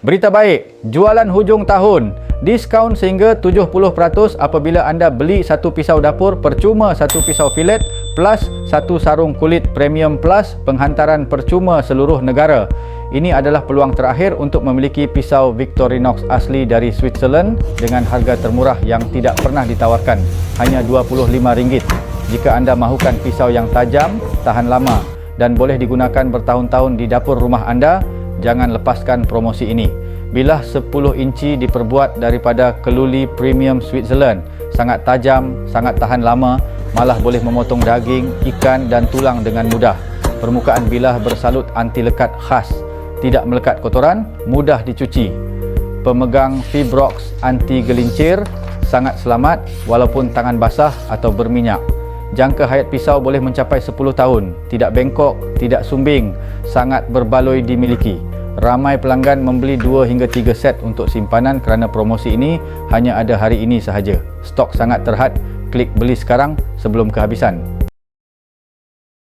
Berita baik, jualan hujung tahun. Diskaun sehingga 70% apabila anda beli satu pisau dapur percuma satu pisau filet plus satu sarung kulit premium plus penghantaran percuma seluruh negara. Ini adalah peluang terakhir untuk memiliki pisau Victorinox asli dari Switzerland dengan harga termurah yang tidak pernah ditawarkan, hanya RM25. Jika anda mahukan pisau yang tajam, tahan lama dan boleh digunakan bertahun-tahun di dapur rumah anda, jangan lepaskan promosi ini. Bilah 10 inci diperbuat daripada keluli premium Switzerland, sangat tajam, sangat tahan lama, malah boleh memotong daging, ikan dan tulang dengan mudah. Permukaan bilah bersalut anti lekat khas, tidak melekat kotoran, mudah dicuci. Pemegang Fibrox anti gelincir, sangat selamat walaupun tangan basah atau berminyak. Jangka hayat pisau boleh mencapai 10 tahun, tidak bengkok, tidak sumbing, sangat berbaloi dimiliki. Ramai pelanggan membeli 2 hingga 3 set untuk simpanan kerana promosi ini hanya ada hari ini sahaja. Stok sangat terhad, klik beli sekarang sebelum kehabisan.